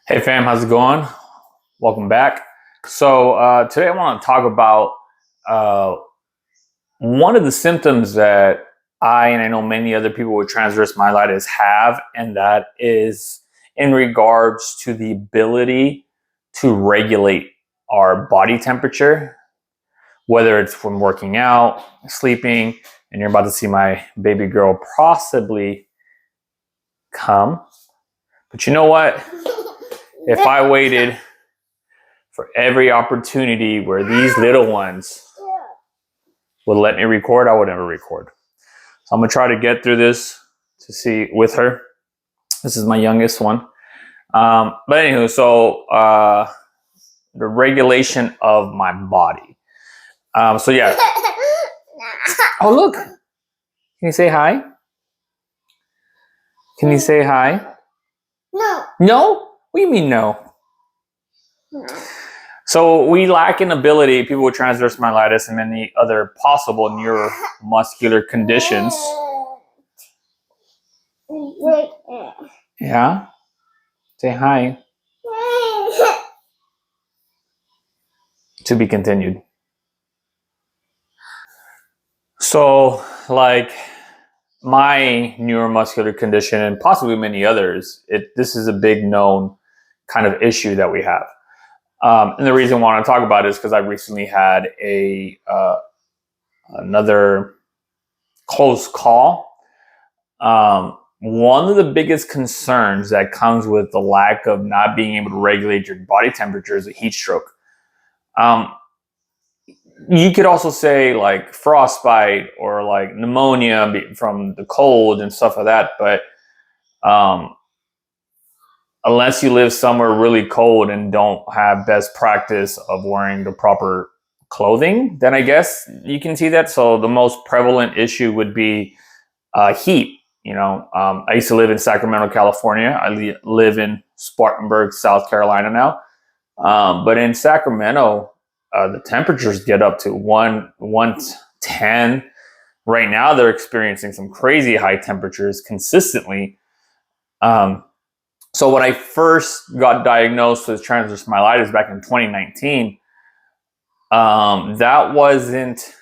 Hey fam, how's it going? Welcome back. So today I want to talk about uh, one of the symptoms that and I know many other people with transverse myelitis have, and that is in regards to the ability to regulate our body temperature, whether it's from working out, sleeping, and you're about to see my baby girl possibly come. But you know what? If I waited for every opportunity where these little ones would let me record, I would never record. So I'm gonna try to get through this to see with her. This is my youngest one. But anywho, the regulation of my body. So yeah. Oh look, can you say hi? Can you say hi? No. No? What do you mean no? No. So we lack an ability, people with transverse myelitis and many other possible neuromuscular conditions. Yeah? Say hi. To be continued. So, like my neuromuscular condition and possibly many others, this is a big known kind of issue that we have. And the reason why I want to talk about it is because I recently had another close call. One of the biggest concerns that comes with the lack of not being able to regulate your body temperature is a heat stroke. You could also say like frostbite or like pneumonia from the cold and stuff like that. But unless you live somewhere really cold and don't have best practice of wearing the proper clothing, then I guess you can see that. So the most prevalent issue would be heat. I used to live in Sacramento, California. I live in Spartanburg, South Carolina now. But in Sacramento, the temperatures get up to 110. Right now, they're experiencing some crazy high temperatures consistently. So when I first got diagnosed with transverse myelitis back in 2019, that wasn't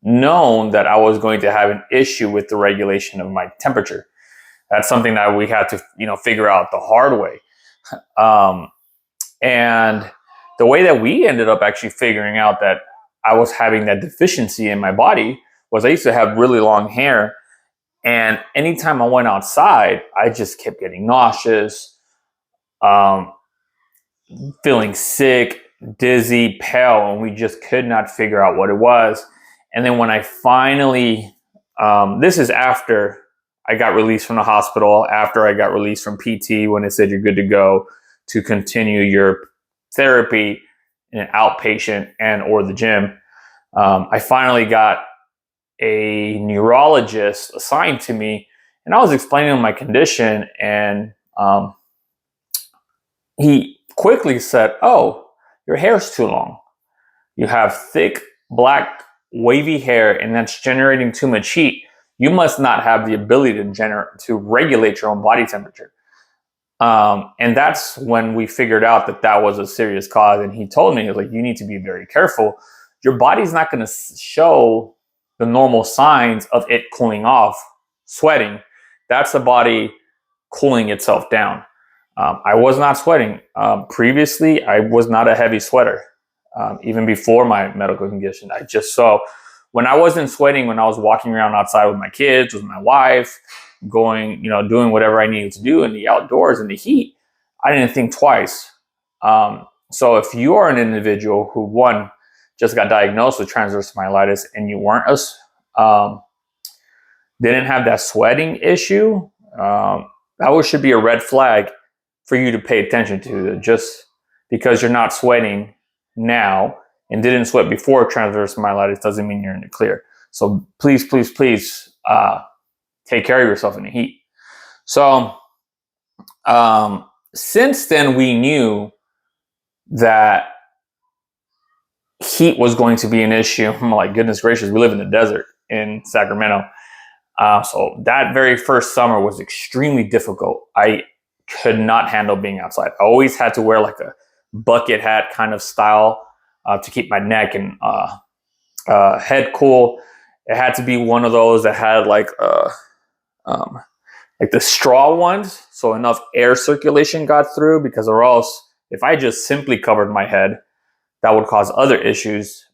known that I was going to have an issue with the regulation of my temperature. That's something that we had to, figure out the hard way. And the way that we ended up actually figuring out that I was having that deficiency in my body was I used to have really long hair. And anytime I went outside, I just kept getting nauseous, feeling sick, dizzy, pale, and we just could not figure out what it was. And then when I finally, this is after I got released from the hospital, after I got released from PT when it said you're good to go to continue your therapy in an outpatient and or the gym. I finally got a neurologist assigned to me, and I was explaining him my condition, and he quickly said, "Oh, your hair's too long. You have thick, black, wavy hair, and that's generating too much heat. You must not have the ability to regulate your own body temperature." And that's when we figured out that was a serious cause. And he told me, he was like, "You need to be very careful. Your body's not going to show the normal signs of it cooling off, sweating. That's the body cooling itself down." I was not sweating. Previously, I was not a heavy sweater. Even before my medical condition, when I wasn't sweating, when I was walking around outside with my kids, with my wife, going, doing whatever I needed to do in the outdoors in the heat, I didn't think twice. So if you are an individual who just got diagnosed with transverse myelitis and you didn't have that sweating issue, that should be a red flag for you to pay attention to. Just because you're not sweating now and didn't sweat before transverse myelitis doesn't mean you're in the clear. So please, please, please take care of yourself in the heat. So since then, we knew that heat was going to be an issue. I'm like, goodness gracious, we live in the desert in Sacramento. So that very first summer was extremely difficult. I could not handle being outside. I always had to wear like a bucket hat kind of style to keep my neck and head cool. It had to be one of those that had like the straw ones, so enough air circulation got through, because or else if I just simply covered my head, that would cause other issues.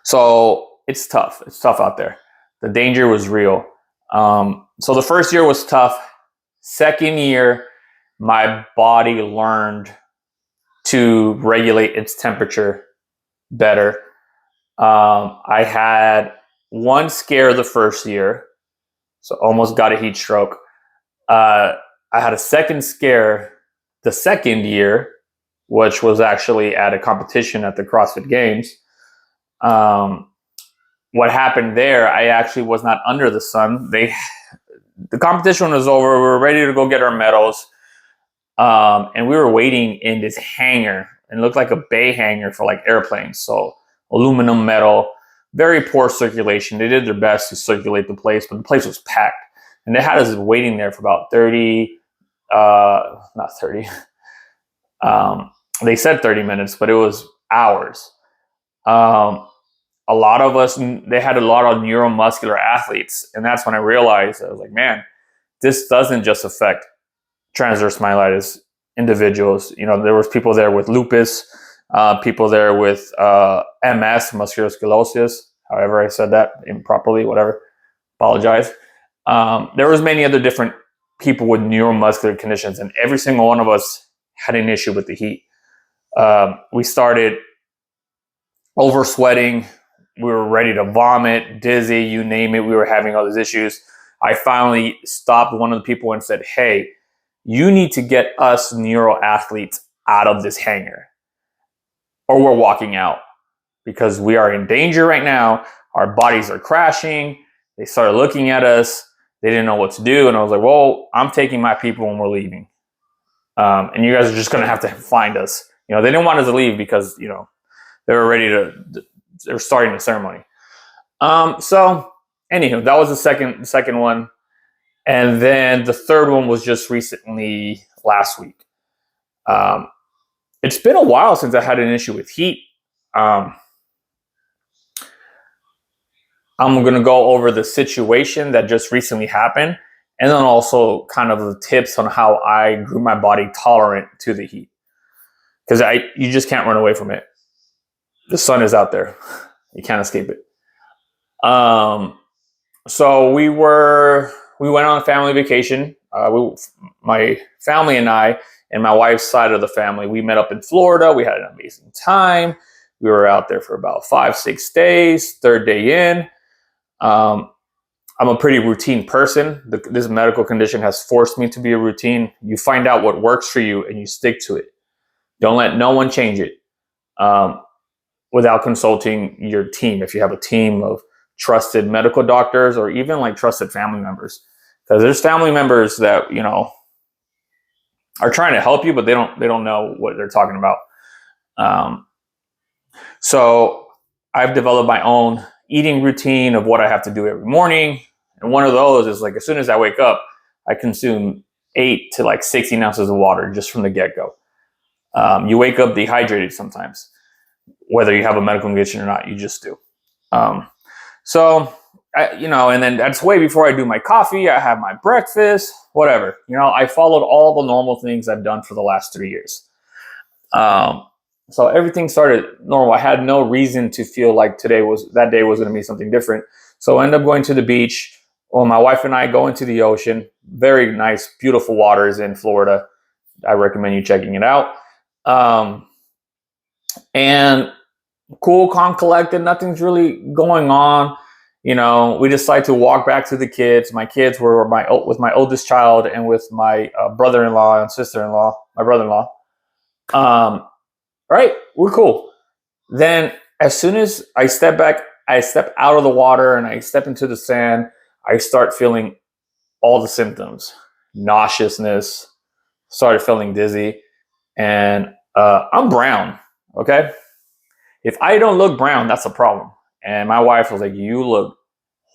So it's tough. It's tough out there. The danger was real. So the first year was tough. Second year, my body learned to regulate its temperature better. I had one scare the first year, so almost got a heat stroke. I had a second scare the second year, which was actually at a competition at the CrossFit Games. What happened there, I actually was not under the sun. The competition was over. We were ready to go get our medals. And we were waiting in this hangar. It looked like a bay hangar for like airplanes. So aluminum, metal, very poor circulation. They did their best to circulate the place, but the place was packed. And they had us waiting there for about 30, not 30. They said 30 minutes, but it was hours. A lot of us, they had a lot of neuromuscular athletes. And that's when I realized, I was like, man, this doesn't just affect transverse myelitis individuals. You know, there was people there with lupus, people there with MS, muscular sclerosis. However, I said that improperly, whatever. Apologize. There was many other different people with neuromuscular conditions, and every single one of us had an issue with the heat. We started over sweating. We were ready to vomit, dizzy, you name it. We were having all these issues. I finally stopped one of the people and said, hey, you need to get us neuro athletes out of this hangar, or we're walking out, because we are in danger right now. Our bodies are crashing. They started looking at us. They didn't know what to do. And I was like, well, I'm taking my people and we're leaving. And you guys are just going to have to find us. You know, they didn't want us to leave because, you know, they were ready to, they were starting the ceremony. So anywho, that was the second one. And then the third one was just recently last week. It's been a while since I had an issue with heat. I'm going to go over the situation that just recently happened, and then also kind of the tips on how I grew my body tolerant to the heat. Because you just can't run away from it. The sun is out there. You can't escape it. So we went on a family vacation. My family and I, and my wife's side of the family, we met up in Florida. We had an amazing time. We were out there for about 5-6 days. Third day in, I'm a pretty routine person. This medical condition has forced me to be a routine. You find out what works for you and you stick to it. Don't let no one change it without consulting your team. If you have a team of trusted medical doctors, or even like trusted family members, because there's family members that, you know, are trying to help you, but they don't know what they're talking about. So I've developed my own eating routine of what I have to do every morning. And one of those is like, as soon as I wake up, I consume 8 to like 16 ounces of water just from the get-go. You wake up dehydrated sometimes, whether you have a medical condition or not, you just do. So, and then that's way before I do my coffee. I have my breakfast, whatever. You know, I followed all the normal things I've done for the last 3 years. So everything started normal. I had no reason to feel like that day was going to be something different. So I ended up going to the beach. Well, my wife and I go into the ocean. Very nice, beautiful waters in Florida. I recommend you checking it out. And cool, calm, collected. Nothing's really going on. You know, we decided to walk back to the kids. My kids were with my oldest child and with my brother-in-law and sister-in-law, my brother-in-law. Right, we're cool. Then as soon as I step out of the water and I step into the sand, I start feeling all the symptoms. Nauseousness, started feeling dizzy, and I'm brown, okay? If I don't look brown, that's a problem. And my wife was like, you look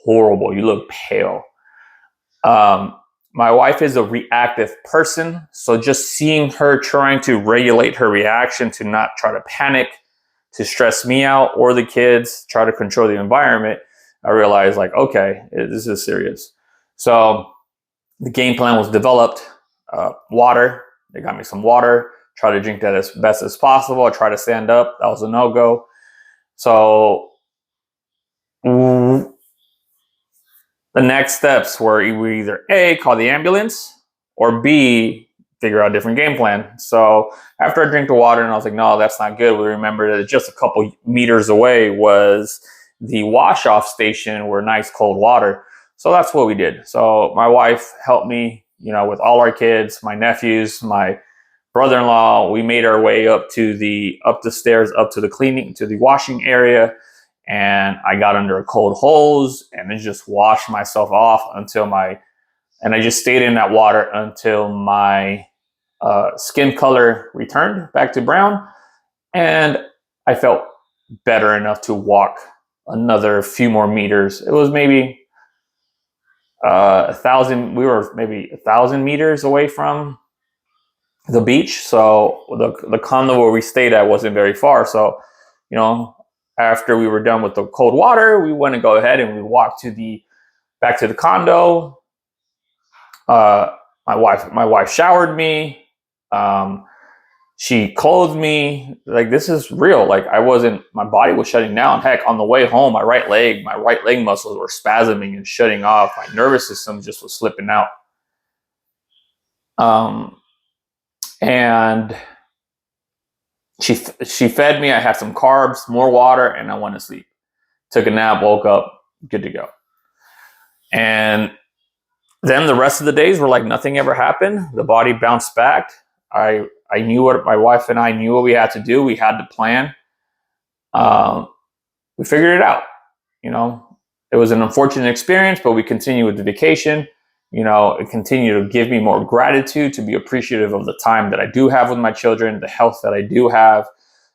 horrible. You look pale. my wife is a reactive person. So just seeing her trying to regulate her reaction to not try to panic, to stress me out or the kids, try to control the environment, I realized like, okay, this is serious. So the game plan was developed. Water, they got me some water, try to drink that as best as possible. I try to stand up. That was a no-go. So the next steps were we either A, call the ambulance, or B, figure out a different game plan. So after I drank the water and I was like, no, that's not good. We remembered that just a couple meters away was the wash-off station where nice cold water. So that's what we did. So my wife helped me, with all our kids, my nephews, my brother-in-law. We made our way up the stairs, up to the washing area. And I got under a cold hose and then just washed myself off and I just stayed in that water until my skin color returned back to brown. And I felt better enough to walk another few more meters. It was maybe 1,000. We were maybe 1,000 meters away from the beach. So the condo where we stayed at wasn't very far. So, after we were done with the cold water, we went to go ahead and we walked back to the condo. My wife showered me. She clothed me. Like, this is real. Like, my body was shutting down. Heck, on the way home, my right leg muscles were spasming and shutting off. My nervous system just was slipping out. And she fed me. I had some carbs, more water, and I went to sleep. Took a nap, woke up, good to go. And then the rest of the days were like nothing ever happened. The body bounced back. I knew what my wife and I knew what we had to do. We had to plan. We figured it out. It was an unfortunate experience, but we continued with the vacation. It continued to give me more gratitude, to be appreciative of the time that I do have with my children, the health that I do have,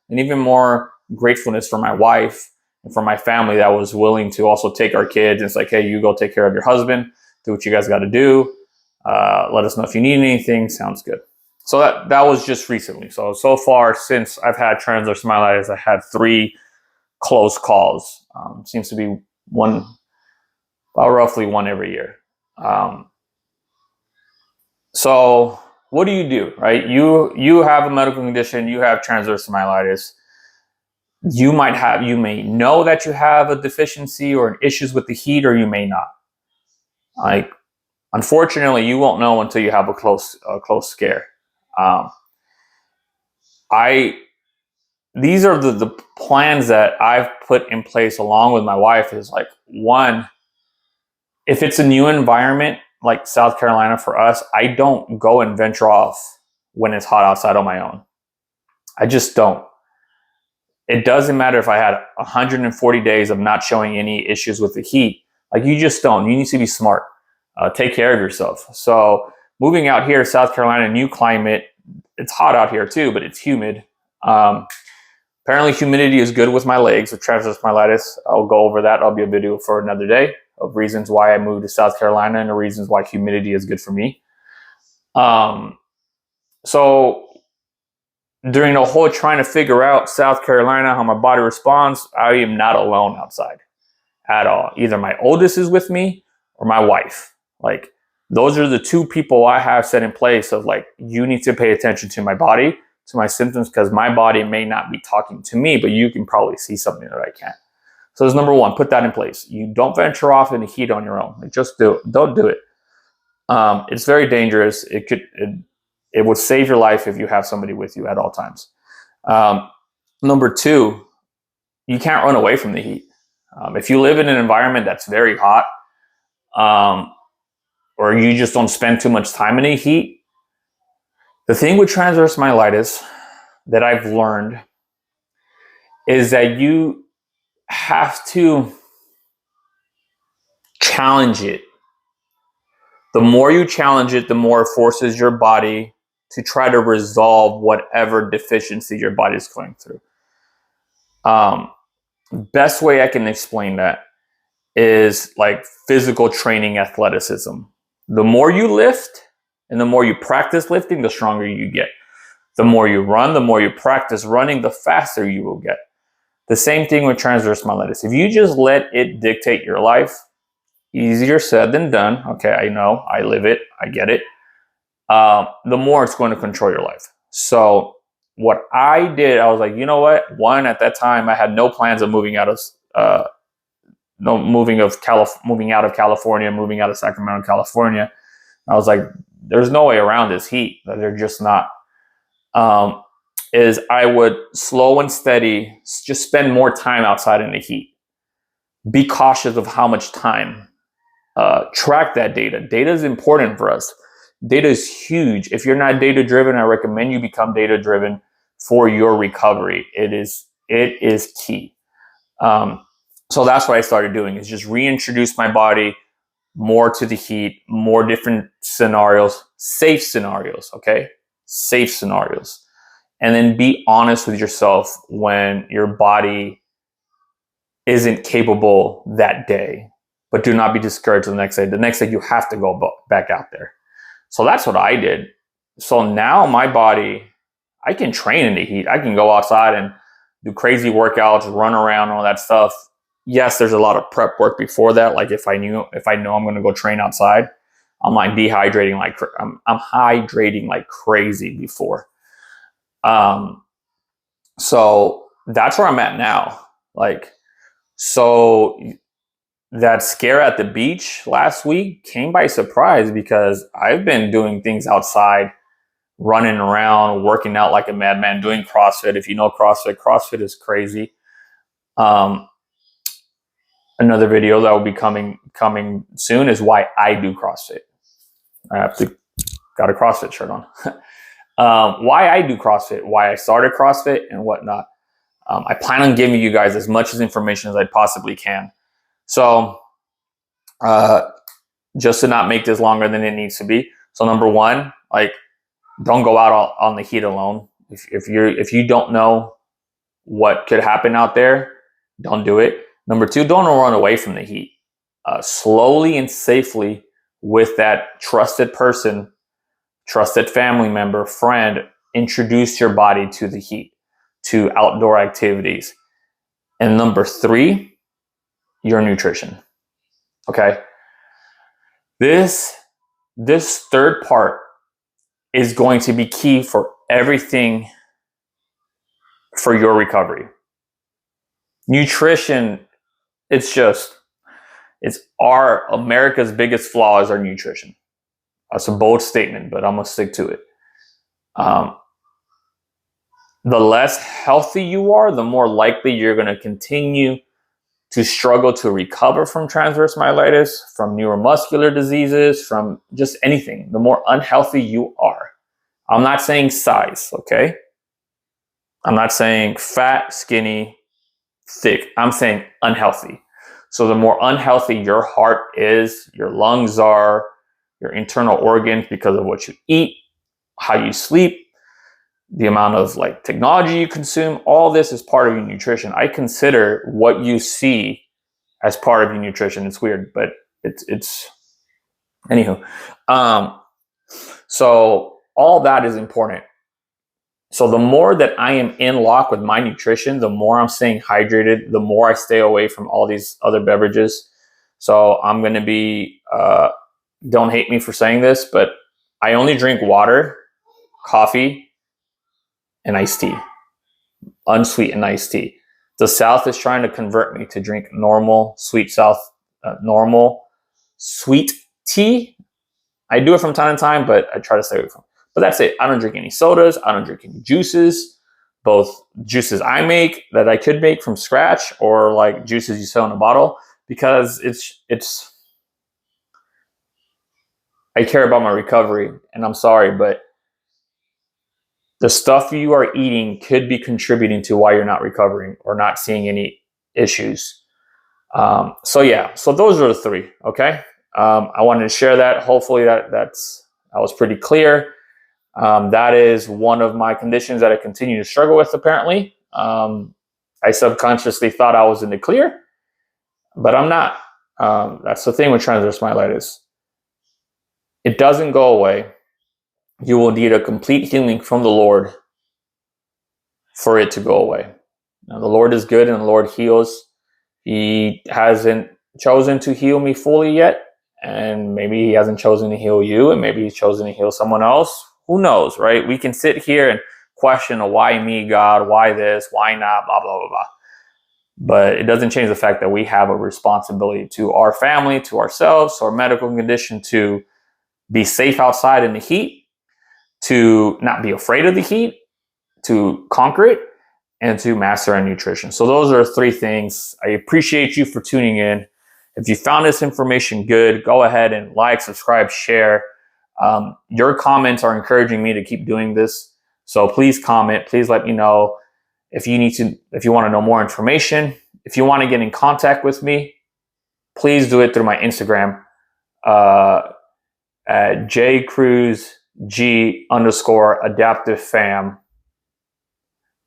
and even more gratefulness for my wife and for my family that was willing to also take our kids. And it's like, hey, you go take care of your husband, do what you guys got to do. Let us know if you need anything. Sounds good. So that was just recently. So far, since I've had transverse myelitis, I had 3 close calls. Seems to be roughly one every year. So what do you do, right? You have a medical condition, you have transverse myelitis. You may know that you have a deficiency or issues with the heat, or you may not. Like, unfortunately, you won't know until you have a close scare. These are the plans that I've put in place along with my wife. Is like, one, if it's a new environment like South Carolina for us, I don't go and venture off when it's hot outside on my own. I just don't. It doesn't matter if I had 140 days of not showing any issues with the heat. Like, you just don't. You need to be smart. Take care of yourself. So moving out here, South Carolina, new climate. It's hot out here too, but it's humid. Apparently humidity is good with my legs with transverse myelitis. I'll go over that. I'll be a video for another day of reasons why I moved to South Carolina and the reasons why humidity is good for me. So during the whole trying to figure out South Carolina, how my body responds, I am not alone outside at all. Either my oldest is with me or my wife. Like, those are the 2 people I have set in place of like, you need to pay attention to my body, to my symptoms, because my body may not be talking to me, but you can probably see something that I can't. So that's number 1, put that in place. You don't venture off in the heat on your own. Like, just don't do it. It's very dangerous. It would save your life if you have somebody with you at all times. Number 2, you can't run away from the heat. If you live in an environment that's very hot, or you just don't spend too much time in the heat, the thing with transverse myelitis that I've learned is that you have to challenge it. The more you challenge it, the more it forces your body to try to resolve whatever deficiency your body is going through. Best way I can explain that is like physical training athleticism. The more you lift and the more you practice lifting, the stronger you get. The more you run, the more you practice running, the faster you will get. The same thing with transverse myelitis. If you just let it dictate your life, easier said than done. Okay, I know, I live it, I get it. The more it's going to control your life. So what I did, I was like, you know what? One, at that time, I had no plans of moving out of moving out of California, moving out of Sacramento, California. I was like, there's no way around this heat. They're just not. Is I would slow and steady, just spend more time outside in the heat. Be cautious of how much time. Track that data. Data is important for us. Data is huge. If you're not data driven, I recommend you become data driven for your recovery. It is key. So that's what I started doing, is just reintroduce my body more to the heat, more different scenarios, safe scenarios, okay? Safe scenarios. And then be honest with yourself when your body isn't capable that day, but do not be discouraged the next day. The next day you have to go back out there. So that's what I did. So now my body, I can train in the heat. I can go outside and do crazy workouts, run around, all that stuff. Yes, there's a lot of prep work before that. Like if I know I'm going to go train outside, I'm like dehydrating, like I'm hydrating like crazy before. So that's where I'm at now. Like, so that scare at the beach last week came by surprise because I've been doing things outside, running around, working out like a madman, doing CrossFit. If you know CrossFit is crazy. Another video that will be coming soon is why I do CrossFit. I have to got a CrossFit shirt on. Why I do CrossFit, why I started CrossFit and whatnot. I plan on giving you guys as much information as I possibly can. So just to not make this longer than it needs to be. So number one, like, don't go out on the heat alone. If you don't know what could happen out there, don't do it. Number two, don't run away from the heat. Slowly and safely with that trusted person, trusted family member, friend, introduce your body to the heat, to outdoor activities. And number three, your nutrition. Okay. This third part is going to be key for everything for your recovery. Nutrition, it's our America's biggest flaw is our nutrition. That's a bold statement, but I'm gonna stick to it. The less healthy you are, the more likely you're gonna continue to struggle to recover from transverse myelitis, from neuromuscular diseases, from just anything. The more unhealthy you are. I'm not saying size, okay? I'm not saying fat, skinny, thick. I'm saying unhealthy. So the more unhealthy your heart is, your lungs are, your internal organs, because of what you eat, how you sleep, the amount of like technology you consume, all this is part of your nutrition. I consider what you see as part of your nutrition. It's weird, but it's anywho. So all that is important. So the more that I am in lock with my nutrition, the more I'm staying hydrated, the more I stay away from all these other beverages. So I'm going to be, don't hate me for saying this, but I only drink water, coffee, and iced tea, unsweetened iced tea. The South is trying to convert me to drink normal sweet tea. I do it from time to time, but I try to stay away from it. But that's it. I don't drink any sodas. I don't drink any juices. Both juices I make that I could make from scratch, or like juices you sell in a bottle, because it's. I care about my recovery, and I'm sorry, but the stuff you are eating could be contributing to why you're not recovering or not seeing any issues. So those are the three. Okay, I wanted to share that. Hopefully that was pretty clear. That is one of my conditions that I continue to struggle with, apparently. I subconsciously thought I was in the clear, but I'm not. That's the thing with transverse myelitis. it doesn't go away. You will need a complete healing from the Lord for it to go away. Now, the Lord is good and the Lord heals. He hasn't chosen to heal me fully yet, and maybe he hasn't chosen to heal you, and maybe he's chosen to heal someone else. Who knows, right? We can sit here and question, why me, God? Why this? Why not? Blah, blah, blah, blah. But it doesn't change the fact that we have a responsibility to our family, to ourselves, to our medical condition, to be safe outside in the heat, to not be afraid of the heat, to conquer it, and to master our nutrition. So those are 3 things. I appreciate you for tuning in. If you found this information good, go ahead and like, subscribe, share. Your comments are encouraging me to keep doing this. So please comment. Please let me know if you want to know more information. If you want to get in contact with me, please do it through my Instagram at jcruzg_adaptivefam.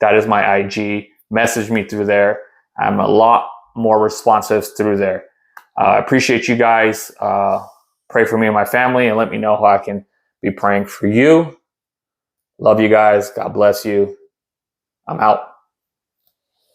That is my IG. Message me through there. I'm a lot more responsive through there. I appreciate you guys. Pray for me and my family, and let me know how I can be praying for you. Love you guys. God bless you. I'm out.